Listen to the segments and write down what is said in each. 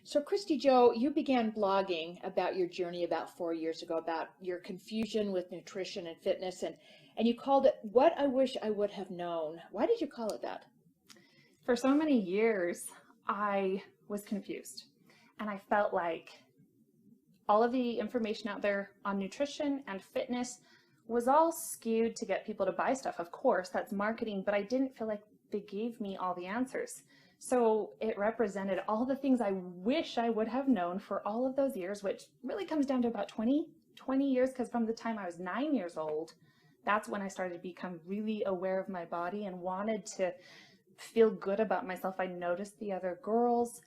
So, Kristy Jo, you began blogging about your journey about 4 years ago, about your confusion with nutrition and fitness, and you called it "What I Wish I Would Have Known." Why did you call it that? For so many years, I was confused, and I felt like all of the information out there on nutrition and fitness was all skewed to get people to buy stuff. Of course, that's marketing, but I didn't feel like they gave me all the answers. So it represented all the things I wish I would have known for all of those years, which really comes down to about 20 years, because from the time I was 9 years old, that's when I started to become really aware of my body and wanted to feel good about myself. I noticed the other girls.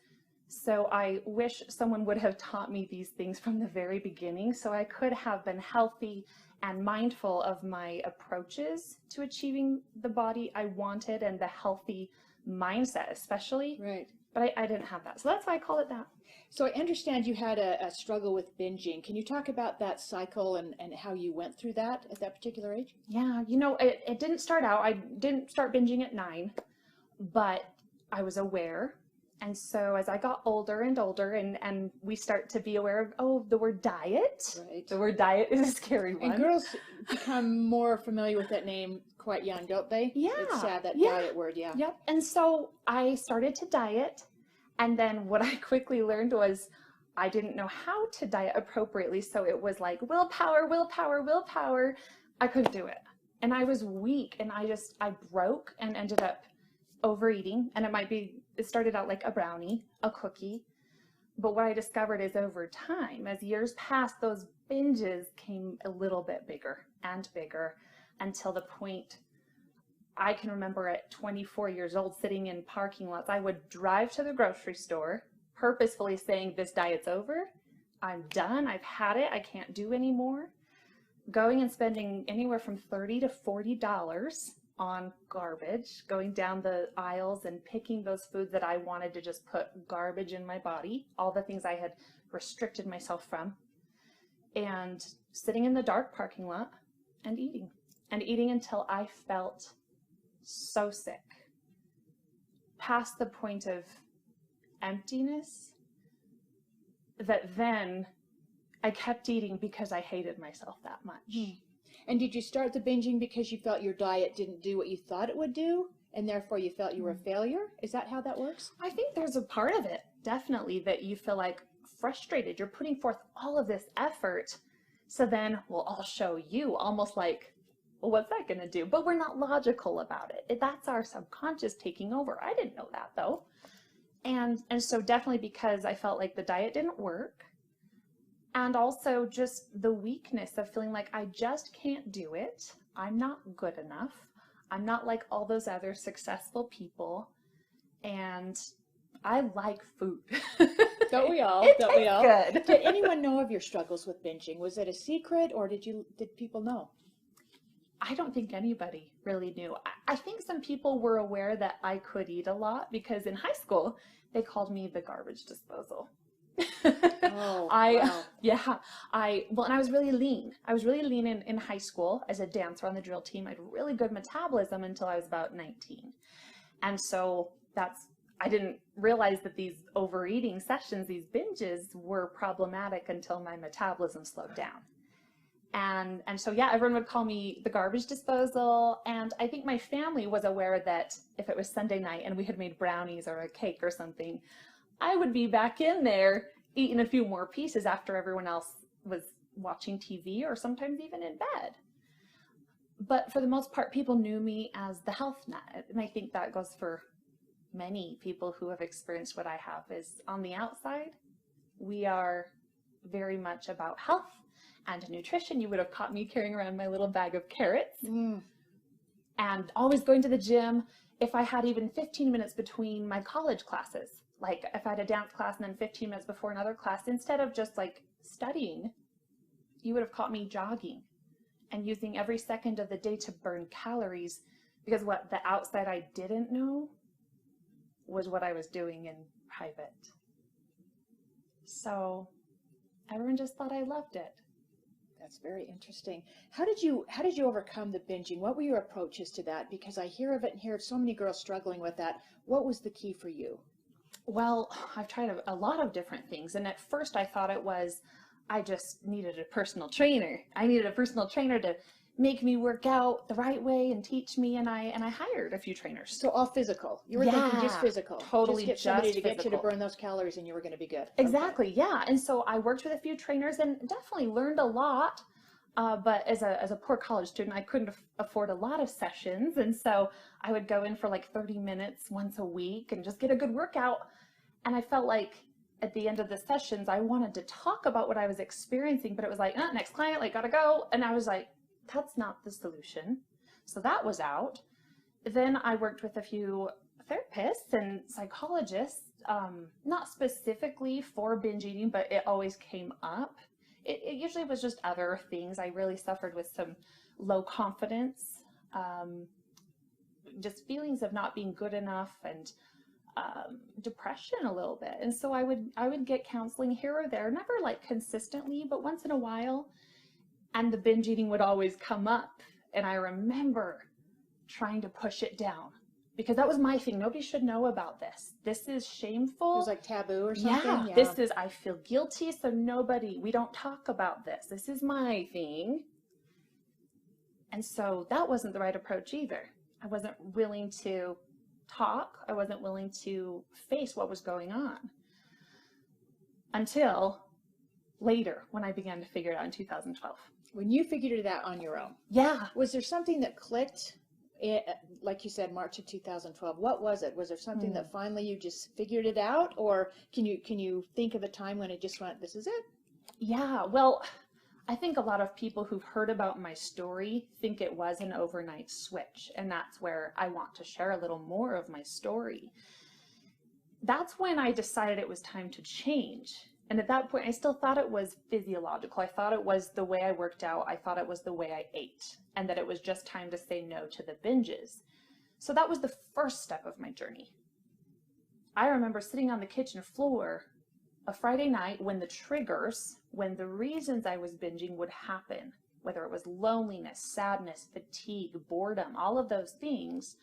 So I wish someone would have taught me these things from the very beginning so I could have been healthy and mindful of my approaches to achieving the body I wanted and the healthy mindset especially. Right. But I didn't have that. So that's why I call it that. So I understand you had a struggle with binging. Can you talk about that cycle and how you went through that at that particular age? Yeah, it didn't start out. I didn't start binging at 9, but I was aware. And so as I got older and older and we start to be aware of, the word diet. Right. The word diet is a scary one. And girls become more familiar with that name quite young, don't they? Yeah. It's sad, that Yeah. diet word, yeah. Yep. And so I started to diet. And then what I quickly learned was I didn't know how to diet appropriately. So it was like willpower, willpower, willpower. I couldn't do it. And I was weak and I broke and ended up overeating. And it started out like a brownie, a cookie. But what I discovered is over time, as years passed, those binges came a little bit bigger and bigger until the point I can remember at 24 years old sitting in parking lots. I would drive to the grocery store purposefully saying, this diet's over. I'm done. I've had it. I can't do anymore. Going and spending anywhere from $30 to $40 on garbage, going down the aisles and picking those foods that I wanted to just put garbage in my body, all the things I had restricted myself from, and sitting in the dark parking lot and eating until I felt so sick, past the point of emptiness, that then I kept eating because I hated myself that much. And did you start the binging because you felt your diet didn't do what you thought it would do, and therefore you felt you were a failure? Is that how that works? I think there's a part of it, definitely, that you feel like frustrated. You're putting forth all of this effort. So then, well, I'll show you, almost like, well, what's that going to do? But we're not logical about it. That's our subconscious taking over. I didn't know that, though. And so definitely because I felt like the diet didn't work. And also just the weakness of feeling like I just can't do it. I'm not good enough. I'm not like all those other successful people. And I like food. Don't we all? It Don't we tastes all? good. Did anyone know of your struggles with binging? Was it a secret, or did people know? I don't think anybody really knew. I think some people were aware that I could eat a lot because in high school, they called me the garbage disposal. Oh, wow. Yeah. And I was really lean. I was really lean in high school as a dancer on the drill team. I had really good metabolism until I was about 19. And so I didn't realize that these overeating sessions, these binges, were problematic until my metabolism slowed down. And so, yeah, everyone would call me the garbage disposal. And I think my family was aware that if it was Sunday night and we had made brownies or a cake or something, I would be back in there eating a few more pieces after everyone else was watching TV or sometimes even in bed. But for the most part, people knew me as the health nut. And I think that goes for many people who have experienced what I have, is on the outside, we are very much about health and nutrition. You would have caught me carrying around my little bag of carrots and always going to the gym. If I had even 15 minutes between my college classes, like if I had a dance class and then 15 minutes before another class, instead of just like studying, you would have caught me jogging and using every second of the day to burn calories, because what the outside I didn't know was what I was doing in private. So everyone just thought I loved it. That's very interesting. How did you overcome the binging? What were your approaches to that? Because I hear of it and hear of so many girls struggling with that. What was the key for you? Well, I've tried a lot of different things. And at first I thought it was, I just needed a personal trainer. I needed a personal trainer to make me work out the right way and teach me. And I hired a few trainers. So all physical. You were thinking just Yeah, physical. totally Just get somebody just to get you to physical. burn those calories and you were going to be good. Okay. Exactly. Yeah. And so I worked with a few trainers and definitely learned a lot. But as a poor college student, I couldn't afford a lot of sessions. And so I would go in for like 30 minutes once a week and just get a good workout. And I felt like at the end of the sessions, I wanted to talk about what I was experiencing, but it was like, next client, like, gotta go. And I was like, that's not the solution. So that was out. Then I worked with a few therapists and psychologists, not specifically for binge eating, but it always came up. It usually was just other things. I really suffered with some low confidence, just feelings of not being good enough, and depression a little bit. And so I would get counseling here or there, never like consistently, but once in a while. And the binge eating would always come up. And I remember trying to push it down because that was my thing. Nobody should know about this. This is shameful. It was like taboo or something. Yeah, this is, I feel guilty. So we don't talk about this. This is my thing. And so that wasn't the right approach either. I wasn't willing to talk. I wasn't willing to face what was going on until later when I began to figure it out in 2012. When you figured it out on your own. Yeah. Was there something that clicked, like you said, March of 2012? What was it? Was there something that finally you just figured it out? Or can you think of a time when it just went, this is it? Yeah, well, I think a lot of people who've heard about my story think it was an overnight switch. And that's where I want to share a little more of my story. That's when I decided it was time to change. And at that point, I still thought it was physiological. I thought it was the way I worked out. I thought it was the way I ate, and that it was just time to say no to the binges. So that was the first step of my journey. I remember sitting on the kitchen floor a Friday night when the reasons I was binging would happen, whether it was loneliness, sadness, fatigue, boredom, all of those things.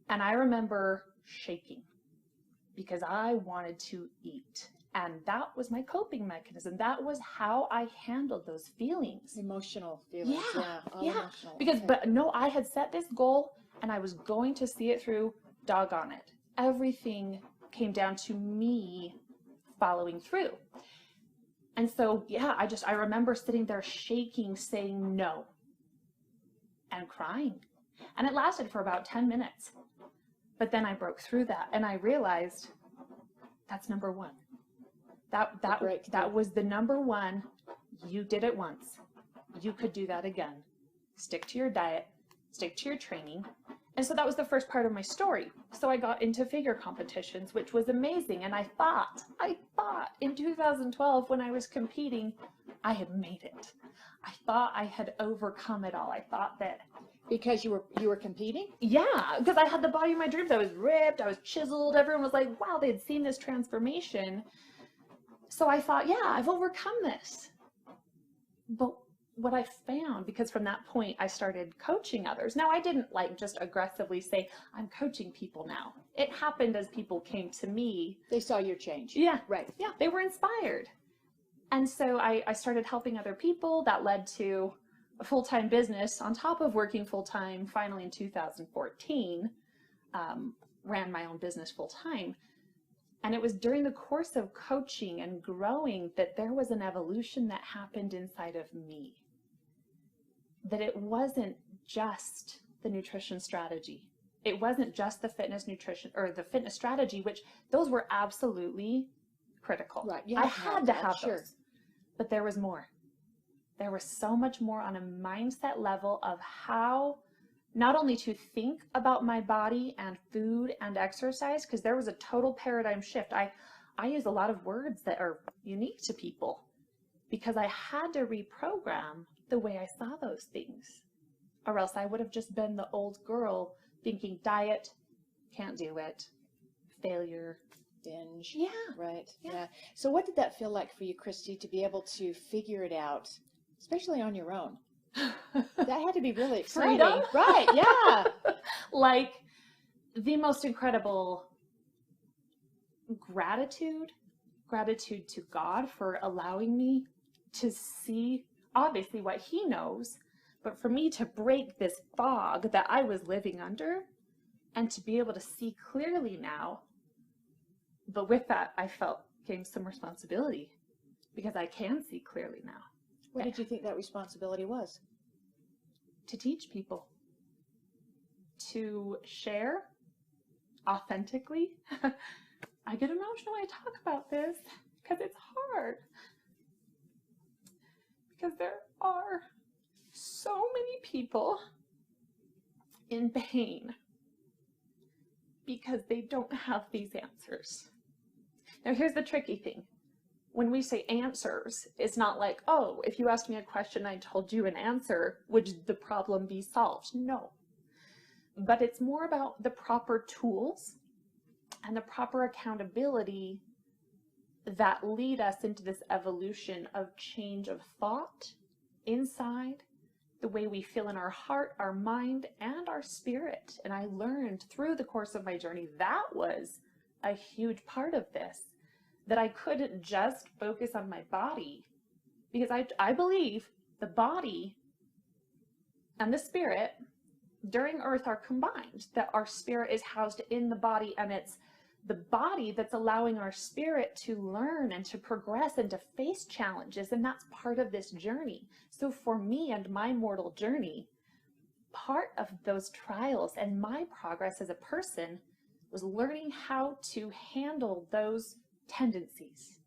And I remember shaking because I wanted to eat. And that was my coping mechanism. That was how I handled those feelings. Emotional feelings. Yeah. Emotional. Because, okay. but no, I had set this goal and I was going to see it through. Doggone it. Everything came down to me following through. And so, yeah, I remember sitting there shaking, saying no and crying. And it lasted for about 10 minutes. But then I broke through that and I realized that's number one. That was the number one. You did it once. You could do that again. Stick to your diet, stick to your training. And so that was the first part of my story. So I got into figure competitions, which was amazing. And I thought in 2012 when I was competing, I had made it. I thought I had overcome it all. I thought that. Because you were competing? Yeah, because I had the body of my dreams. I was ripped, I was chiseled. Everyone was like, wow, they had seen this transformation. So I thought, yeah, I've overcome this. But what I found, because from that point I started coaching others. Now I didn't like just aggressively say, I'm coaching people now. It happened as people came to me. They saw your change. Yeah. Right. Yeah, they were inspired. And so I started helping other people. That led to a full-time business on top of working full-time. Finally in 2014, ran my own business full-time. And it was during the course of coaching and growing that there was an evolution that happened inside of me. That it wasn't just the nutrition strategy. It wasn't just the fitness nutrition or the fitness strategy, which those were absolutely critical. Right. I had to have sure. those. But there was more. There was so much more on a mindset level of how not only to think about my body and food and exercise, because there was a total paradigm shift. I use a lot of words that are unique to people because I had to reprogram the way I saw those things, or else I would have just been the old girl thinking diet, can't do it, failure, binge. Yeah. Right. Yeah. So what did that feel like for you, Kristy, to be able to figure it out, especially on your own? That had to be really exciting. Freedom. Right. Yeah. Like the most incredible gratitude to God for allowing me to see obviously what he knows, but for me to break this fog that I was living under and to be able to see clearly now. But with that, I felt came some responsibility because I can see clearly now. What did you think that responsibility was? To teach people, to share authentically. I get emotional when I talk about this because it's hard. Because there are so many people in pain because they don't have these answers. Now, here's the tricky thing. When we say answers, it's not like, oh, if you asked me a question, I told you an answer, would the problem be solved? No. But it's more about the proper tools and the proper accountability that lead us into this evolution of change of thought inside, the way we feel in our heart, our mind, and our spirit. And I learned through the course of my journey that was a huge part of this, that I couldn't just focus on my body, because I believe the body and the spirit during earth are combined, that our spirit is housed in the body, and it's the body that's allowing our spirit to learn and to progress and to face challenges, and that's part of this journey. So for me and my mortal journey, part of those trials and my progress as a person was learning how to handle those tendencies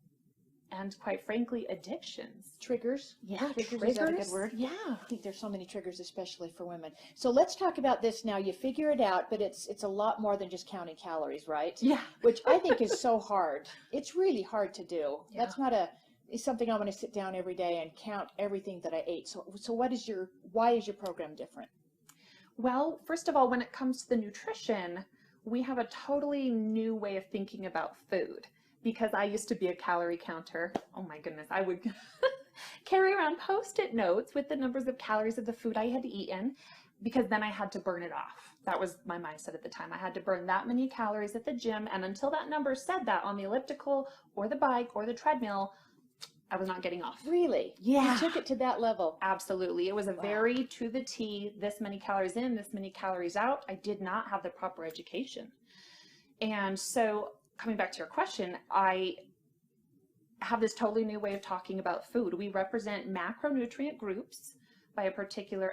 and, quite frankly, addictions. Triggers? Yeah, triggers. Is that a good word? Yeah. I think there's so many triggers, especially for women. So let's talk about this now. You figure it out, but it's a lot more than just counting calories, right? Yeah. Which I think is so hard. It's really hard to do. Yeah. That's not it's something I'm going to sit down every day and count everything that I ate. So why is your program different? Well, first of all, when it comes to the nutrition, we have a totally new way of thinking about food. Because I used to be a calorie counter. Oh my goodness, I would carry around Post-it notes with the numbers of calories of the food I had eaten, because then I had to burn it off. That was my mindset at the time. I had to burn that many calories at the gym, and until that number said that on the elliptical or the bike or the treadmill, I was not getting off. Really? Yeah. You took it to that level? Absolutely. It was a very to the T, this many calories in, this many calories out. I did not have the proper education. And so, coming back to your question, I have this totally new way of talking about food. We represent macronutrient groups by a particular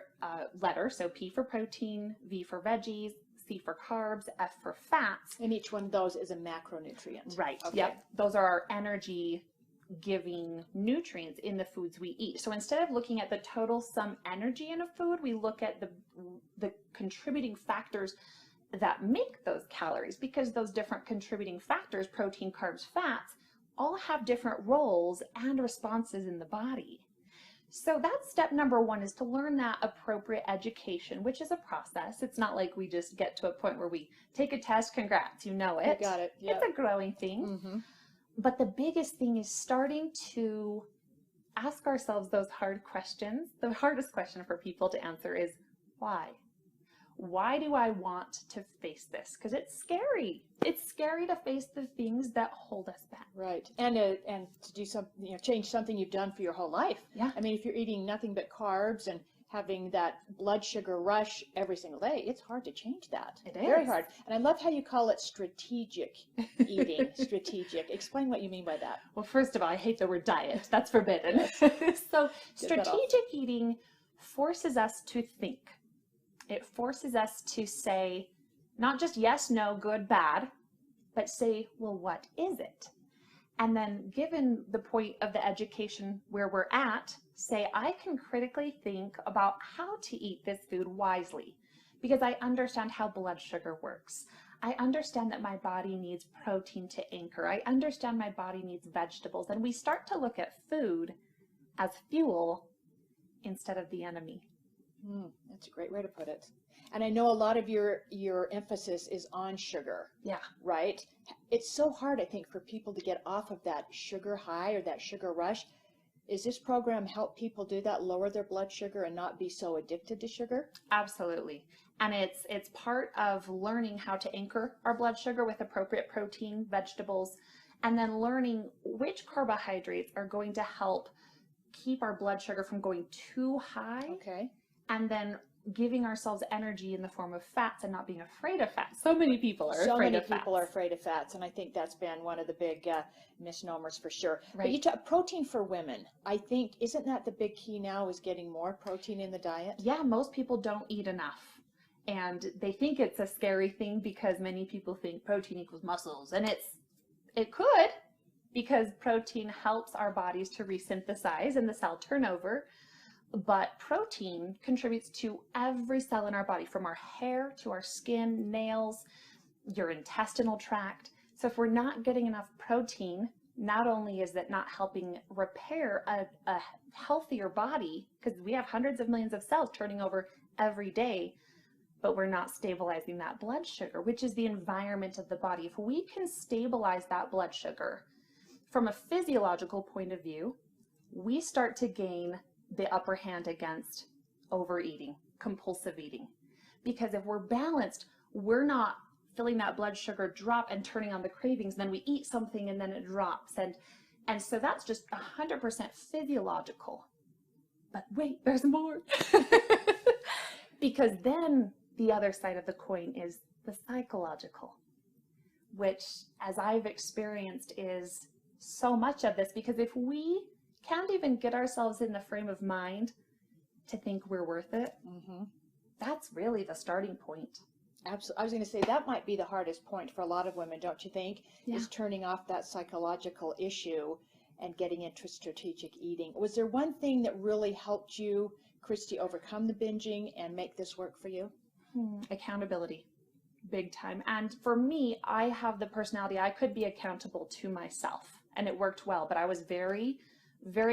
letter. So P for protein, V for veggies, C for carbs, F for fats. And each one of those is a macronutrient. Right. Okay. Yep. Those are our energy giving nutrients in the foods we eat. So instead of looking at the total sum energy in a food, we look at the contributing factors that make those calories, because those different contributing factors, protein, carbs, fats, all have different roles and responses in the body. So that's step number one, is to learn that appropriate education, which is a process. It's not like we just get to a point where we take a test, congrats, you know it. You got it. Yep. It's a growing thing. Mm-hmm. But the biggest thing is starting to ask ourselves those hard questions. The hardest question for people to answer is, why? Why do I want to face this? Because it's scary. It's scary to face the things that hold us back. Right. And to do something, change something you've done for your whole life. Yeah. I mean, if you're eating nothing but carbs and having that blood sugar rush every single day, it's hard to change that. It is. Very hard. And I love how you call it strategic eating. Strategic. Explain what you mean by that. Well, first of all, I hate the word diet. That's forbidden. So strategic eating forces us to think. It forces us to say, not just yes, no, good, bad, but say, well, what is it? And then, given the point of the education where we're at, say, I can critically think about how to eat this food wisely, because I understand how blood sugar works. I understand that my body needs protein to anchor. I understand my body needs vegetables. And we start to look at food as fuel instead of the enemy. That's a great way to put it. And I know a lot of your emphasis is on sugar. Yeah. Right? It's so hard, I think, for people to get off of that sugar high or that sugar rush. Is this program help people do that, lower their blood sugar and not be so addicted to sugar? Absolutely. And it's part of learning how to anchor our blood sugar with appropriate protein, vegetables, and then learning which carbohydrates are going to help keep our blood sugar from going too high. Okay. And then giving ourselves energy in the form of fats and not being afraid of fats. So many people are So afraid many of fats. people are afraid of fats, and I think that's been one of the big misnomers for sure. Right. But you talk protein for women. I think, isn't that the big key now, is getting more protein in the diet? Yeah, most people don't eat enough. And they think it's a scary thing because many people think protein equals muscles. And it could, because protein helps our bodies to resynthesize and the cell turnover. But protein contributes to every cell in our body, from our hair to our skin, nails, your intestinal tract. So if we're not getting enough protein, not only is that not helping repair a healthier body, because we have hundreds of millions of cells turning over every day, but we're not stabilizing that blood sugar, which is the environment of the body. If we can stabilize that blood sugar from a physiological point of view, we start to gain the upper hand against overeating, compulsive eating. Because if we're balanced, we're not feeling that blood sugar drop and turning on the cravings, then we eat something and then it drops. And so that's just 100% physiological. But wait, there's more. Because then the other side of the coin is the psychological, which, as I've experienced, is so much of this. Because if we can't even get ourselves in the frame of mind to think we're worth it, that's really the starting point. Absolutely. I was going to say that might be the hardest point for a lot of women, don't you think? Yeah. Is turning off that psychological issue and getting into strategic eating. Was there one thing that really helped you, Kristy, overcome the binging and make this work for you? Accountability, big time. And for me, I have the personality, I could be accountable to myself, and it worked well, but I was very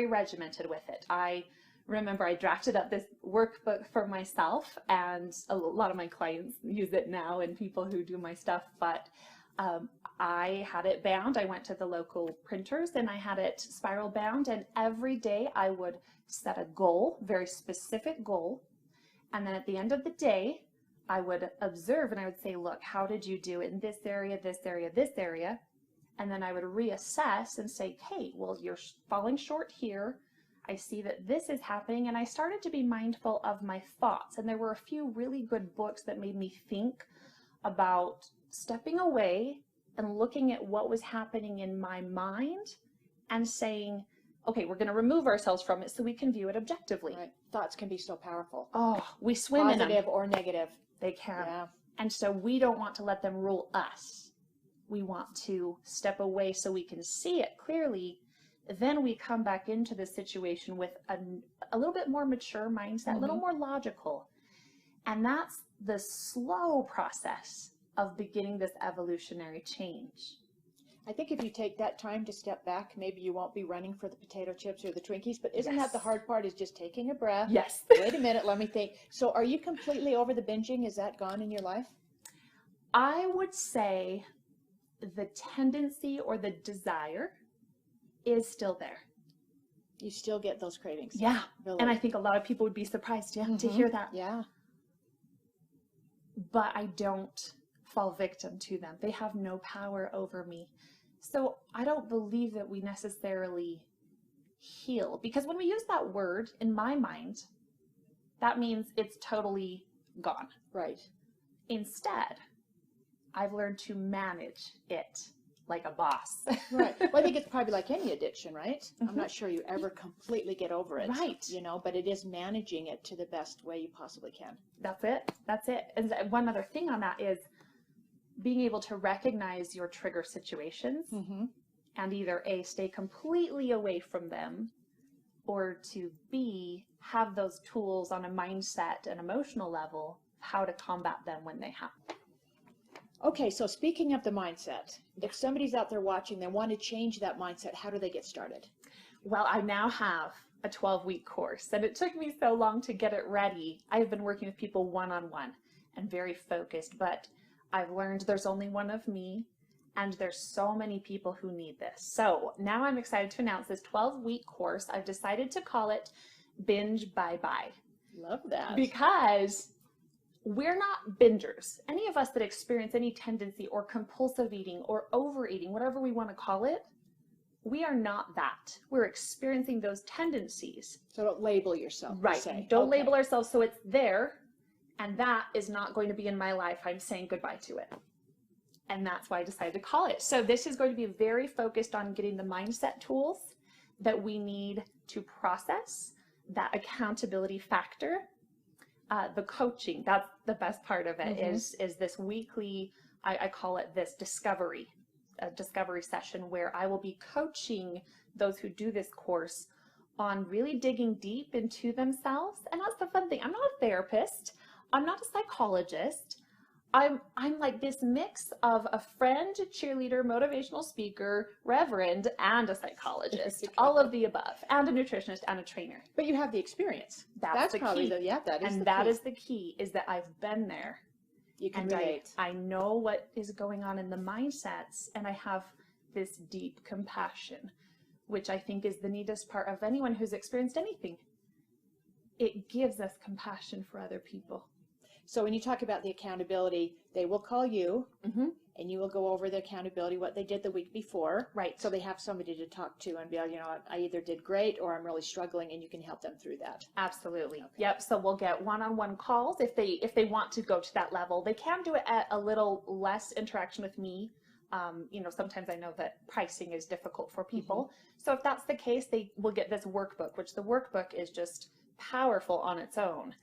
regimented with it. I remember I drafted up this workbook for myself, and a lot of my clients use it now and people who do my stuff, but I had it bound. I went to the local printers and I had it spiral bound, and every day I would set a goal, very specific goal, and then at the end of the day, I would observe and I would say, look, how did you do in this area, this area, this area? And then I would reassess and say, hey, well, you're falling short here. I see that this is happening. And I started to be mindful of my thoughts. And there were a few really good books that made me think about stepping away and looking at what was happening in my mind and saying, okay, we're going to remove ourselves from it so we can view it objectively. Right. Thoughts can be so powerful. Oh, we swim in them. Positive or negative. They can. Yeah. And so we don't want to let them rule us. We want to step away so we can see it clearly. Then we come back into the situation with a little bit more mature mindset, a little more logical. And that's the slow process of beginning this evolutionary change. I think if you take that time to step back, maybe you won't be running for the potato chips or the Twinkies, but isn't that the hard part, is just taking a breath? Yes. Wait a minute, let me think. So are you completely over the binging? Is that gone in your life? I would say the tendency or the desire is still there. You still get those cravings? Yeah. Really? And I think a lot of people would be surprised to hear that. Yeah. But I don't fall victim to them. They have no power over me. So I don't believe that we necessarily heal, because when we use that word, in my mind, that means it's totally gone. Right. Instead, I've learned to manage it like a boss. Right. Well, I think it's probably like any addiction, right? I'm not sure you ever completely get over it. Right. You know, but it is managing it to the best way you possibly can. That's it. That's it. And one other thing on that is being able to recognize your trigger situations and either A, stay completely away from them, or to B, have those tools on a mindset and emotional level, how to combat them when they happen. Okay, so speaking of the mindset, if somebody's out there watching, they want to change that mindset, how do they get started? Well, I now have a 12-week course, and it took me so long to get it ready. I've been working with people one-on-one and very focused, but I've learned there's only one of me, And there's so many people who need this. So now I'm excited to announce this 12-week course. I've decided to call it Binge Bye-Bye. Love that. Because we're not bingers. Any of us that experience any tendency or compulsive eating or overeating, whatever we want to call it, we are not that. We're experiencing those tendencies. So don't label yourself. Right. Don't label ourselves so it's there, and that is not going to be in my life. I'm saying goodbye to it. And that's why I decided to call it. So this is going to be very focused on getting the mindset tools that we need to process that accountability factor. The coaching, that's the best part of it, is this weekly, I call it this discovery session where I will be coaching those who do this course on really digging deep into themselves. And that's the fun thing. I'm not a therapist. I'm not a psychologist. I'm like this mix of a friend, cheerleader, motivational speaker, reverend, and a psychologist. All of the above, and a nutritionist and a trainer. But you have the experience. That's the probably key. that is and the that key. is the key, is that I've been there. You can And relate. I know what is going on in the mindsets, and I have this deep compassion, which I think is the neatest part of anyone who's experienced anything. It gives us compassion for other people. So when you talk about the accountability, they will call you and you will go over the accountability, what they did the week before. Right. So they have somebody to talk to and be like, I either did great or I'm really struggling, and you can help them through that. Absolutely. Okay. Yep. So we'll get one-on-one calls if they want to go to that level. They can do it at a little less interaction with me. Sometimes I know that pricing is difficult for people. So if that's the case, they will get this workbook, which the workbook is just powerful on its own.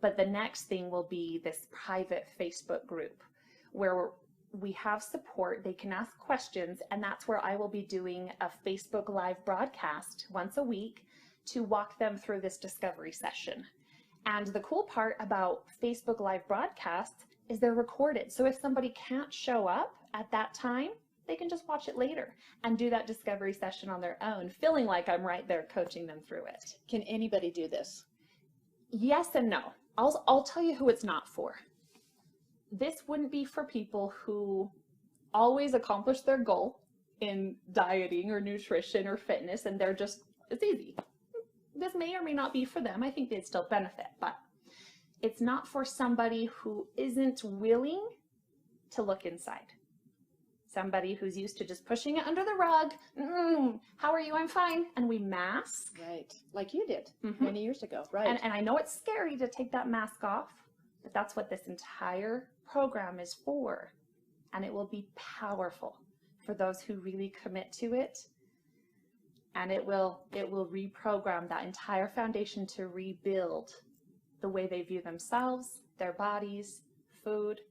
But the next thing will be this private Facebook group where we have support. They can ask questions, and that's where I will be doing a Facebook Live broadcast once a week to walk them through this discovery session. And the cool part about Facebook Live broadcasts is they're recorded. So if somebody can't show up at that time, they can just watch it later and do that discovery session on their own, feeling like I'm right there coaching them through it. Can anybody do this? Yes and no. I'll tell you who it's not for. This wouldn't be for people who always accomplish their goal in dieting or nutrition or fitness, and it's easy. This may or may not be for them. I think they'd still benefit, but it's not for somebody who isn't willing to look inside. Somebody who's used to just pushing it under the rug. How are you? I'm fine. And we mask. Right. Like you did many years ago. Right. And I know it's scary to take that mask off, but that's what this entire program is for. And it will be powerful for those who really commit to it. And it will reprogram that entire foundation to rebuild the way they view themselves, their bodies, food.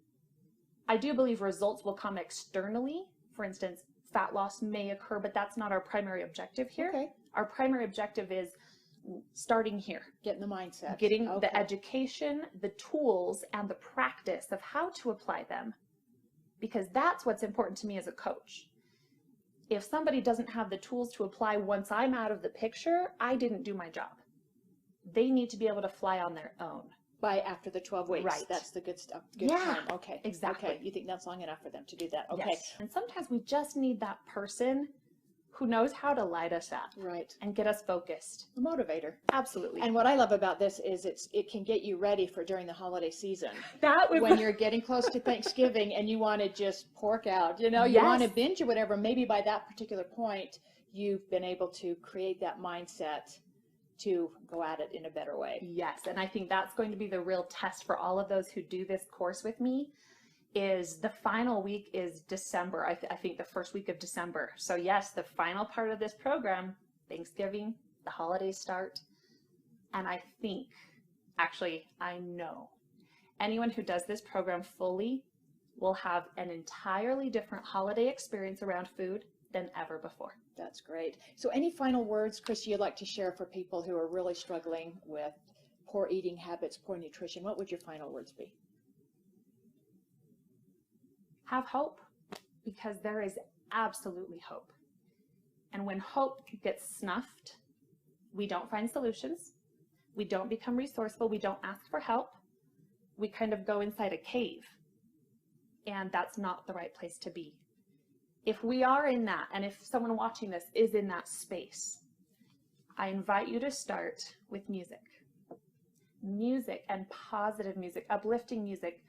I do believe results will come externally. For instance, fat loss may occur, but that's not our primary objective here. Okay. Our primary objective is starting here. Getting the mindset. Getting the education, the tools, and the practice of how to apply them. Because that's what's important to me as a coach. If somebody doesn't have the tools to apply once I'm out of the picture, I didn't do my job. They need to be able to fly on their own. By after the 12 weeks. Right. That's the good stuff. Good Yeah, time. Okay. exactly. Okay. You think that's long enough for them to do that? Okay. Yes. And sometimes we just need that person who knows how to light us up. Right. And get us focused. A motivator. Absolutely. And what I love about this is it can get you ready for during the holiday season. that was When you're getting close to Thanksgiving and you want to just pork out, you Yes. want to binge or whatever, maybe by that particular point, you've been able to create that mindset to go at it in a better way. Yes, and I think that's going to be the real test for all of those who do this course with me. Is the final week is December. I think the first week of December. So yes, the final part of this program, Thanksgiving, the holidays start. And I think, actually, I know, anyone who does this program fully will have an entirely different holiday experience around food than ever before. That's great. So any final words, Kristy, you'd like to share for people who are really struggling with poor eating habits, poor nutrition? What would your final words be? Have hope, because there is absolutely hope. And when hope gets snuffed, we don't find solutions. We don't become resourceful. We don't ask for help. We kind of go inside a cave. And that's not the right place to be. if we are in that, and if someone watching this is in that space, I invite you to start with music. Music, and positive music, uplifting music.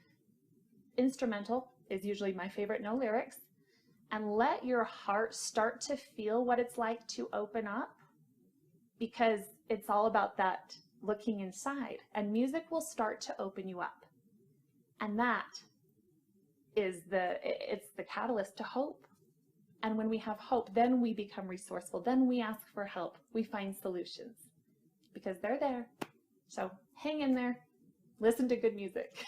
Instrumental is usually my favorite, no lyrics. And let your heart start to feel what it's like to open up, because it's all about that looking inside, and music will start to open you up. And that is it's the catalyst to hope. And when we have hope, then we become resourceful. Then we ask for help. We find solutions because they're there. So hang in there. Listen to good music.